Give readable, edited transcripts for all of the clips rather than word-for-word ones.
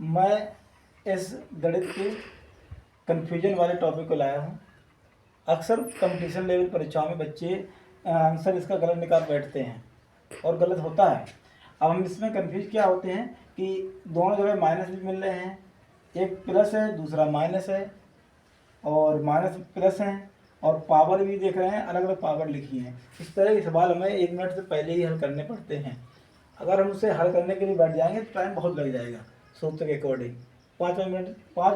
मैं इस गणित के कन्फ्यूजन वाले टॉपिक को लाया हूँ। अक्सर कंपटीशन लेवल परीक्षाओं में बच्चे आंसर इसका गलत निकाल बैठते हैं और गलत होता है। अब हम इसमें कंफ्यूज क्या होते हैं कि दोनों जगह माइनस भी मिल रहे हैं, एक प्लस है दूसरा माइनस है, और माइनस प्लस है, और पावर भी देख रहे हैं, अलग अलग पावर लिखी हैं। इस तरह के सवाल हमें 1 मिनट से पहले ही हल करने पड़ते हैं। अगर हम उसे हल करने के लिए बैठ जाएंगे तो टाइम बहुत लग जाएगा सूत्र के अकॉर्डिंग। 5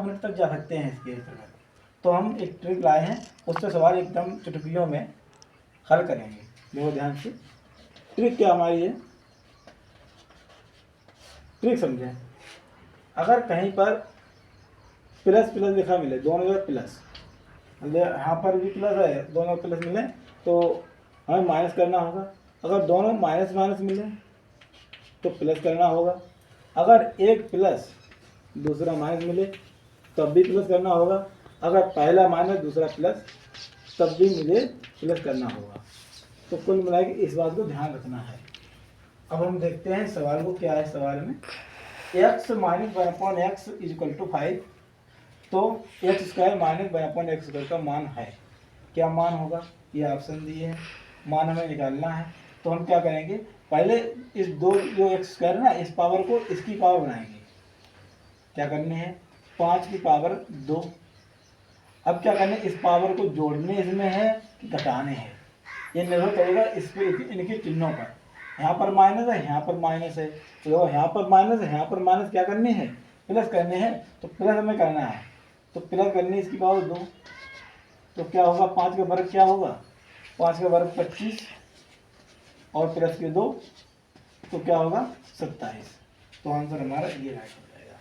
मिनट तक जा सकते हैं इसके अंतर्गत। तो हम एक ट्रिक लाए हैं, उससे सवाल एकदम चुटकियों में हल करेंगे। बहुत ध्यान से ट्रिक क्या हमारी है, ट्रिक समझें। अगर कहीं पर प्लस प्लस लिखा मिले, दोनों जगह प्लस, यहाँ पर भी प्लस है, दोनों प्लस मिले तो हमें माइनस करना होगा। अगर दोनों माइनस माइनस मिले तो प्लस करना होगा। अगर एक प्लस दूसरा माइनस मिले तब भी प्लस करना होगा। अगर पहला माइनस दूसरा प्लस तब भी मुझे प्लस करना होगा। तो कुल मिला के इस बात को ध्यान रखना है। अब हम देखते हैं सवाल को क्या है। सवाल में x minus 1/x equal to 5, तो x square minus 1/x square का मान है। क्या मान होगा, ये ऑप्शन दिए हैं, मान हमें निकालना है। तो हम क्या करेंगे, पहले इस दो जो एक्स स्क्वायर ना, इस पावर को इसकी पावर बनाएंगे। क्या करने हैं, 5 की पावर 2। अब क्या करने, इस पावर को जोड़ने इसमें है कि घटाने हैं, ये निर्भर करेगा इस पे, इनके चिन्हों पर। यहाँ पर माइनस है, यहाँ पर माइनस है, तो यहाँ पर माइनस है, यहाँ पर माइनस क्या करने हैं, प्लस करने हैं। तो प्लस हमें करना है, तो प्लस करनी इसकी पावर 2। तो क्या होगा, 5 का वर्ग क्या होगा, 5 का वर्ग 25 और प्लस के 2, तो क्या होगा 27। तो आंसर हमारा ये राइट हो जाएगा।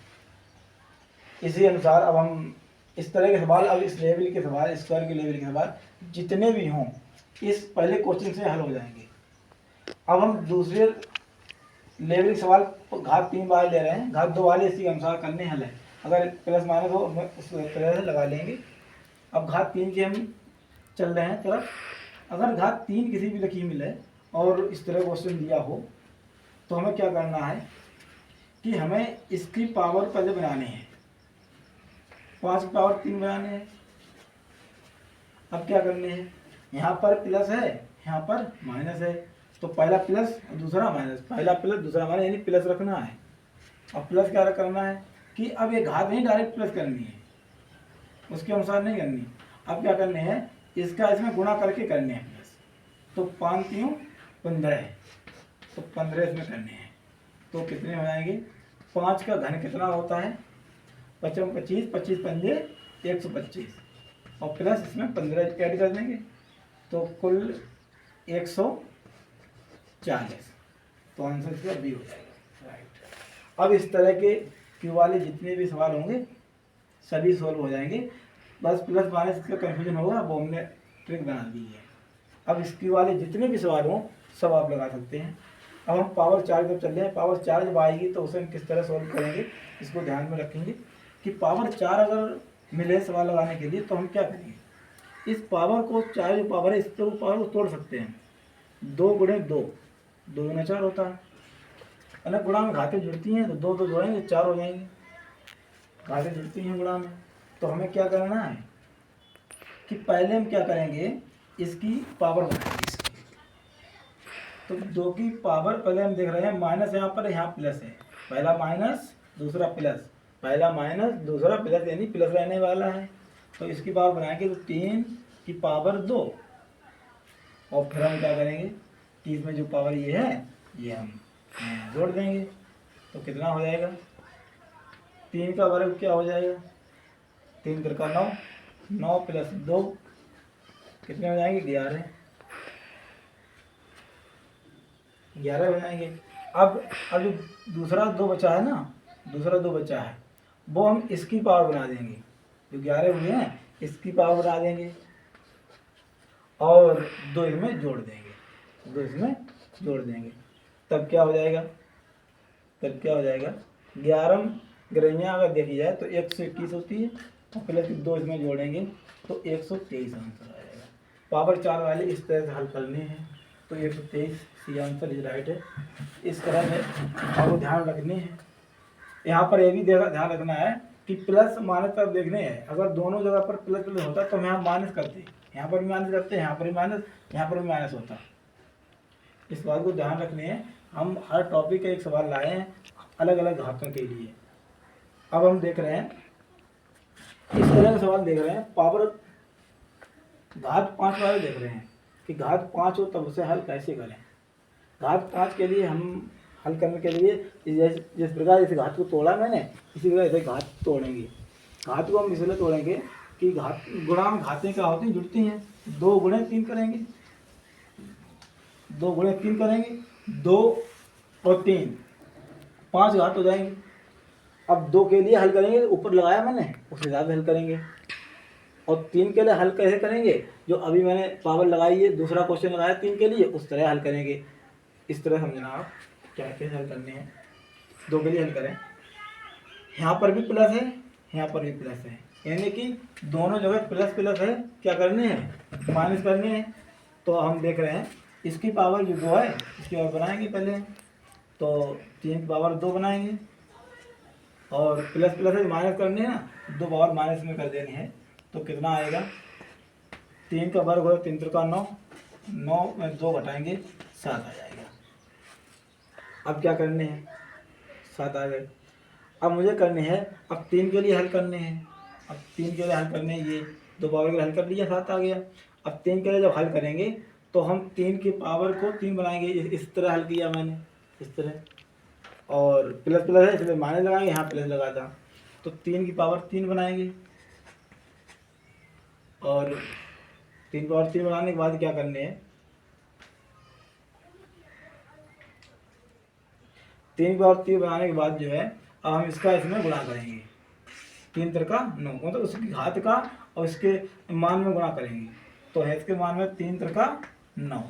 इसी अनुसार अब हम इस तरह के सवाल, अब इस लेवल के सवाल, स्क्वायर के लेवल के सवाल जितने भी हों, इस पहले क्वेश्चन से हल हो जाएंगे। अब हम दूसरे लेवल के सवाल घात 3 वाले ले रहे हैं, घात 2 वाले इसी अनुसार करने हल है। अगर प्लस माइनस हो उस तरह से लगा लेंगे। अब घात 3 के हम चल रहे हैं तरफ। अगर घात 3 किसी भी लकीर मिले और इस तरह क्वेश्चन दिया हो, तो हमें क्या करना है कि हमें इसकी पावर पहले बनानी है। 5 की पावर 3 बनाने हैं। अब क्या करने हैं, यहाँ पर प्लस है, यहाँ पर माइनस है, तो पहला प्लस दूसरा माइनस, पहला प्लस दूसरा माइनस, यानी प्लस रखना है। अब प्लस क्या करना है कि अब ये घात नहीं डायरेक्ट प्लस करनी है, उसके अनुसार नहीं करनी। अब क्या करने हैं, इसका इसमें गुणा करके करने हैं प्लस। तो 5 3 15 है, तो 15 इसमें करने हैं। तो कितने हो जाएंगे, 5 का घन कितना होता है, 5 25, 25 पंजे 125, और प्लस इसमें 15 ऐड कर देंगे, तो कुल 140। तो आंसर इसका बी हो जाएगा, राइट। अब इस तरह के क्यू वाले जितने भी सवाल होंगे सभी सॉल्व हो जाएंगे। बस प्लस माइनस का कन्फ्यूजन होगा, वो हमने ट्रिक बना दी है। अब इस क्यू वाले जितने भी सवाल हों सब आप लगा सकते हैं। अब हम पावर 4 जब चल रहे हैं, पावर 4 जब आएगी तो उसे हम किस तरह सॉल्व करेंगे, इसको ध्यान में रखेंगे कि पावर 4 अगर मिले सवाल लगाने के लिए तो हम क्या करेंगे, इस पावर को, चाहे जो पावर है इस पर पावर को तोड़ सकते हैं। 2 गुणे 2, 2 गुना 4 होता है। अलग गुणा में घातें जुड़ती हैं तो 2 2 जोड़ेंगे 4 हो जाएंगे, घातें जुड़ती हैं गुणा में। तो हमें क्या करना है कि पहले हम क्या करेंगे, इसकी पावर बनाएंगे इसकी। तो 2 की पावर पहले हम देख रहे हैं, माइनस यहाँ पर, यहाँ प्लस है, पहला माइनस दूसरा प्लस, पहला माइनस दूसरा प्लस, यानी प्लस रहने वाला है। तो इसकी पावर बनाएंगे, तो 3 की पावर 2, और फिर हम क्या करेंगे कि इसमें जो पावर ये है ये हम जोड़ देंगे। तो कितना हो जाएगा, 3 का वर्ग क्या हो जाएगा, 3 3 का 9, 9 प्लस 2 कितने हो जाएंगे, 11 हो जाएंगे। अब जो दूसरा 2 बचा है ना, दूसरा 2 बचा है, वो हम इसकी पावर बना देंगे। जो 11 हुए हैं इसकी पावर बना देंगे और 2 इसमें जोड़ देंगे, 2 इसमें जोड़ देंगे। तब क्या हो जाएगा, 11 ग्रहियाँ अगर देखी जाए तो 121 होती है, और प्लस 2 इसमें जोड़ेंगे तो 123 आंसर आ जाएगा। पावर 4 वाले इस तरह से हल करने हैं, तो 123 सी आंसर इज राइट है। इस तरह से आपको ध्यान रखने हैं। यहाँ पर ये भी ध्यान रखना है कि प्लस माइनस तरफ देखने हैं। अगर दोनों जगह पर प्लस प्लस होता तो हम यहाँ माइनस करते, यहाँ पर भी माइनस करते, यहाँ पर भी माइनस, यहाँ पर भी माइनस होता। इस बात को ध्यान रखने हैं। हम हर टॉपिक का एक सवाल लाए हैं अलग अलग घातों के लिए। अब हम देख रहे हैं इस तरह का सवाल देख रहे हैं, पावर घात 5 वाले देख रहे हैं कि घात 5 हो तब उसे हल कैसे करें। घात 5 के लिए हम हल करने के लिए जिस प्रकार इस घात को तोड़ा मैंने, इसी प्रकार इसे घात तोड़ेंगे। घात को हम इसलिए तोड़ेंगे कि घात गुणा में घातें क्या होती हैं, जुड़ती हैं। 2 गुणे 3 करेंगे, 2 गुणे 3 करेंगे, 2 और 3 5 घात हो जाएंगे। अब 2 के लिए हल करेंगे, ऊपर लगाया मैंने उस हिसाब से हल करेंगे। और 3 के लिए हल कैसे करेंगे, जो अभी मैंने पावर लगाई है, दूसरा क्वेश्चन लगाया 3 के लिए, उस तरह हल करेंगे। इस तरह समझना आप क्या कैसे हल करने हैं। 2 के लिए हल करें, यहाँ पर भी प्लस है, यहाँ पर भी प्लस है, यानी कि दोनों जगह प्लस प्लस है, क्या करने हैं, माइनस करने हैं। तो हम देख रहे हैं इसकी पावर जो 2 है, इसकी पावर बनाएंगे पहले। तो 3 की पावर 2 बनाएंगे, और प्लस प्लस है माइनस करने हैं ना, 2 पावर माइनस में कर देनी है। तो कितना आएगा, 3 का वर्ग हो 3 त्रिका 9, 9 में 2 घटाएंगे 7 आ जाएगा। अब क्या करने हैं, 7 आ गए। अब मुझे करने हैं, अब 3 के लिए हल करने हैं। अब 3 के लिए हल करने हैं, ये 2 पावर के लिए हल कर लिया, 7 आ गया। अब 3 के लिए जब हल करेंगे तो हम 3 की पावर को 3 बनाएंगे। इस तरह हल किया मैंने, इस तरह, और प्लस प्लस है इसलिए माइनस लगाएंगे, यहाँ प्लस लगा था। तो 3 की पावर 3 बनाएंगे, और 3 पावर 3 बनाने के बाद क्या करने हैं, 3 पावर 3 बनाने के बाद जो है, अब हम इसका इसमें गुणा करेंगे। 3 त्रिका 9, मतलब उसकी घात का और इसके मान में गुणा करेंगे। तो है इसके मान में 3 त्रिका 9।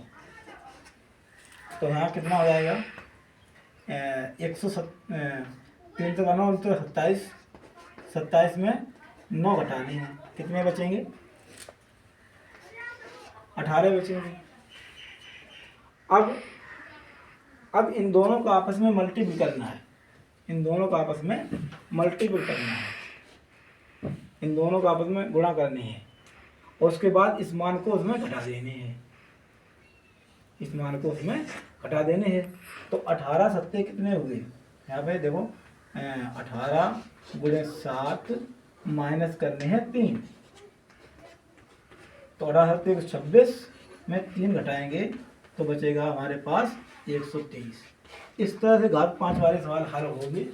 तो यहाँ कितना हो जाएगा, 3 त्रिका 9 तो 27, 27 में 9 घटाने हैं, कितने बचेंगे, 18 बचेंगे। अब इन दोनों को आपस में मल्टीपल करना है, इन दोनों को आपस में मल्टीपल करना है, इन दोनों को आपस में गुणा करनी है, और उसके बाद इस मान को उसमें घटा देने हैं, इस मान को उसमें घटा देने हैं। तो 18 सत्ते कितने हुए, यहाँ पे देखो 18 गुणे 7 माइनस करने हैं 3, तो 18 सत्ते 26 में 3 घटाएंगे तो बचेगा हमारे पास 123। इस तरह से घात 5 वाले सवाल हल होंगे,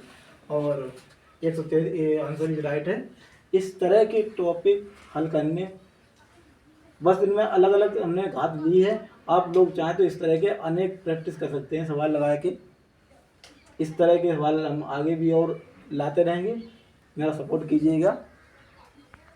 और 123 आंसर इज राइट है। इस तरह के टॉपिक हल करने, बस इनमें अलग अलग हमने घात ली है। आप लोग चाहें तो इस तरह के अनेक प्रैक्टिस कर सकते हैं सवाल लगा के। इस तरह के सवाल हम आगे भी और लाते रहेंगे, मेरा सपोर्ट कीजिएगा।